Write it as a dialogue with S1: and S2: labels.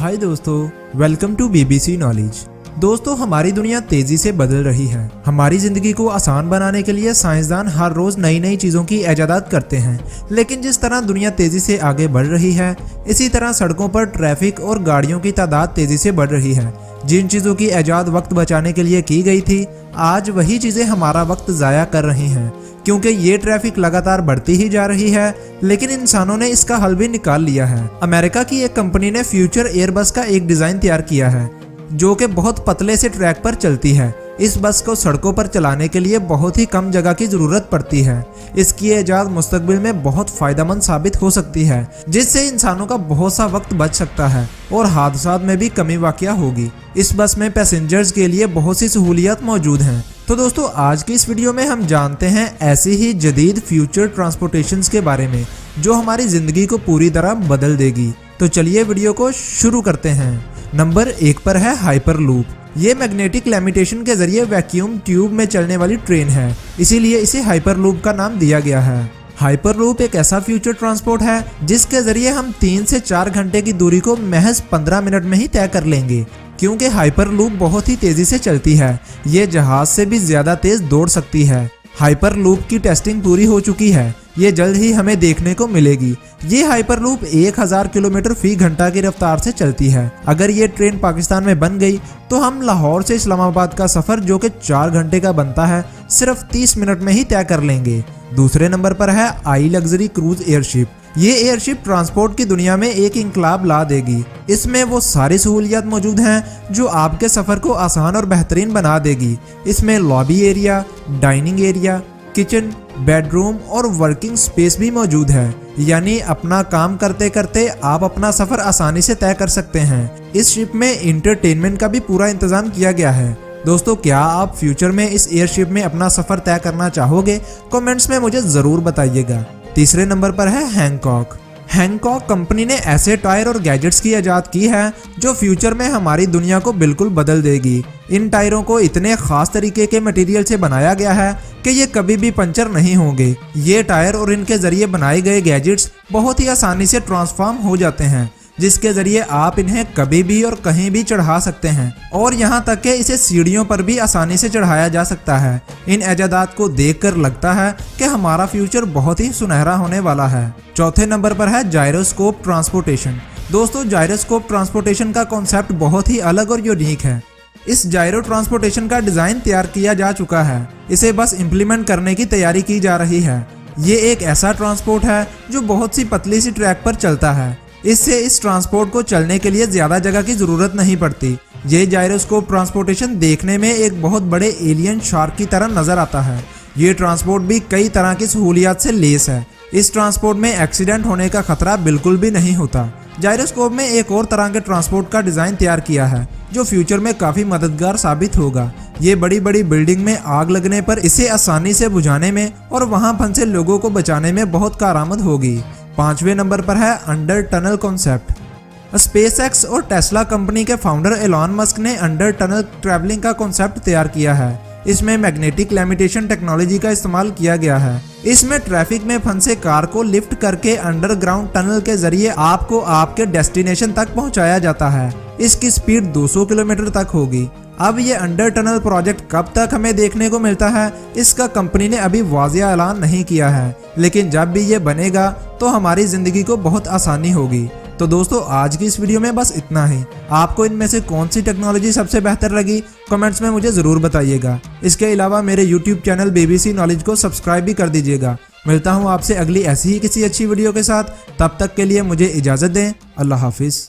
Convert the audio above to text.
S1: हाय दोस्तों, welcome to BBC knowledge. दोस्तों, हमारी दुनिया तेजी से बदल रही है। हमारी जिंदगी को आसान बनाने के लिए साइंसदान हर रोज नई नई चीजों की इजादात करते हैं, लेकिन जिस तरह दुनिया तेजी से आगे बढ़ रही है, इसी तरह सड़कों पर ट्रैफिक और गाड़ियों की तादाद तेजी से बढ़ रही है। जिन चीजों की इजाद वक्त बचाने के लिए की गई थी, आज वही चीजें हमारा वक्त जाया कर रही हैं, क्योंकि ये ट्रैफिक लगातार बढ़ती ही जा रही है। लेकिन इंसानों ने इसका हल भी निकाल लिया है। अमेरिका की एक कंपनी ने फ्यूचर एयरबस का एक डिजाइन तैयार किया है, जो कि बहुत पतले से ट्रैक पर चलती है। इस बस को सड़कों पर चलाने के लिए बहुत ही कम जगह की जरूरत पड़ती है। इसकी इजाद मुस्तकबिल में बहुत फायदेमंद साबित हो सकती है, जिससे इंसानों का बहुत सा वक्त बच सकता है और हादसात में भी कमी वाक़या होगी। इस बस में पैसेंजर्स के लिए बहुत सी सहूलियत मौजूद हैं। तो दोस्तों, आज की इस वीडियो में हम जानते हैं ऐसी ही जदीद फ्यूचर ट्रांसपोर्टेशन के बारे में, जो हमारी जिंदगी को पूरी तरह बदल देगी। तो चलिए वीडियो को शुरू करते हैं। नंबर 1 पर है हाइपरलूप। ये मैग्नेटिक लेविटेशन के जरिए वैक्यूम ट्यूब में चलने वाली ट्रेन है, इसीलिए इसे हाइपरलूप का नाम दिया गया है। हाइपरलूप एक ऐसा फ्यूचर ट्रांसपोर्ट है जिसके जरिए हम 3 से 4 घंटे की दूरी को महज 15 मिनट में ही तय कर लेंगे। क्योंकि हाइपरलूप बहुत ही तेजी से चलती है, ये जहाज से भी ज्यादा तेज दौड़ सकती है। हाइपरलूप की टेस्टिंग पूरी हो चुकी है, ये जल्द ही हमें देखने को मिलेगी। ये हाइपरलूप 1000 किलोमीटर फी घंटा की रफ्तार से चलती है। अगर ये ट्रेन पाकिस्तान में बन गई तो हम लाहौर से इस्लामाबाद का सफर, जो कि 4 घंटे का बनता है, सिर्फ 30 मिनट में ही तय कर लेंगे। दूसरे नंबर पर है आई लग्जरी क्रूज एयरशिप। ये एयरशिप ट्रांसपोर्ट की दुनिया में एक इंकलाब ला देगी। इसमें वो सारी सहूलियत मौजूद हैं जो आपके सफर को आसान और बेहतरीन बना देगी। इसमें lobby area, dining area, kitchen, bedroom और वर्किंग स्पेस भी मौजूद है। यानी अपना काम करते करते आप अपना सफर आसानी से तय कर सकते हैं। इस शिप में इंटरटेनमेंट का भी पूरा इंतजाम किया गया है। दोस्तों, क्या आप फ्यूचर में इस एयरशिप में अपना सफर तय करना चाहोगे? कमेंट्स में मुझे जरूर बताइएगा। तीसरे नंबर पर है हैंकॉक। हैंकॉक कंपनी ने ऐसे टायर और गैजेट्स की इजाद की है जो फ्यूचर में हमारी दुनिया को बिल्कुल बदल देगी। इन टायरों को इतने खास तरीके के मटेरियल से बनाया गया है कि ये कभी भी पंचर नहीं होंगे। ये टायर और इनके जरिए बनाए गए गैजेट्स बहुत ही आसानी से ट्रांसफॉर्म हो जाते हैं, जिसके जरिए आप इन्हें कभी भी और कहीं भी चढ़ा सकते हैं, और यहाँ तक कि इसे सीढ़ियों पर भी आसानी से चढ़ाया जा सकता है। इन इजादात को देखकर लगता है कि हमारा फ्यूचर बहुत ही सुनहरा होने वाला है। चौथे नंबर पर है जायरोस्कोप ट्रांसपोर्टेशन। दोस्तों, जायरोस्कोप ट्रांसपोर्टेशन का कॉन्सेप्ट बहुत ही अलग और यूनिक है। इस जायरो ट्रांसपोर्टेशन का डिजाइन तैयार किया जा चुका है, इसे बस इम्प्लीमेंट करने की तैयारी की जा रही है। ये एक ऐसा ट्रांसपोर्ट है जो बहुत सी पतली सी ट्रैक पर चलता है। इससे इस ट्रांसपोर्ट को चलने के लिए ज्यादा जगह की जरूरत नहीं पड़ती। ये जायरोस्कोप ट्रांसपोर्टेशन देखने में एक बहुत बड़े एलियन शार्क की तरह नजर आता है। ये ट्रांसपोर्ट भी कई तरह की सहूलियत से लेस है। इस ट्रांसपोर्ट में एक्सीडेंट होने का खतरा बिल्कुल भी नहीं होता। जायरोस्कोप में एक और तरह के ट्रांसपोर्ट का डिजाइन तैयार किया है, जो फ्यूचर में काफी मददगार साबित होगा। ये बड़ी बड़ी बिल्डिंग में आग लगने पर इसे आसानी से बुझाने में और वहां फंसे लोगों को बचाने में बहुत कारआमद होगी। 5वें नंबर पर है अंडर टनल कॉन्सेप्ट। स्पेसएक्स और टेस्ला कंपनी के फाउंडर एलॉन मस्क ने अंडर टनल ट्रैवलिंग का कॉन्सेप्ट तैयार किया है। इसमें मैग्नेटिक लेविटेशन टेक्नोलॉजी का इस्तेमाल किया गया है। इसमें ट्रैफिक में फंसे कार को लिफ्ट करके अंडरग्राउंड टनल के जरिए आपको आपके डेस्टिनेशन तक पहुंचाया जाता है। इसकी स्पीड 200 किलोमीटर तक होगी। अब ये अंडर टनल प्रोजेक्ट कब तक हमें देखने को मिलता है, इसका कंपनी ने अभी वाज़िया ऐलान नहीं किया है, लेकिन जब भी ये बनेगा तो हमारी जिंदगी को बहुत आसानी होगी। तो दोस्तों, आज की इस वीडियो में बस इतना ही। आपको इनमें से कौन सी टेक्नोलॉजी सबसे बेहतर लगी, कमेंट्स में मुझे जरूर बताइएगा। इसके अलावा मेरे यूट्यूब चैनल बीबीसी नॉलेज को सब्सक्राइब भी कर दीजिएगा। मिलता हूँ आपसे अगली ऐसी ही किसी अच्छी वीडियो के साथ। तब तक के लिए मुझे इजाज़त दें। अल्लाह हाफिज़।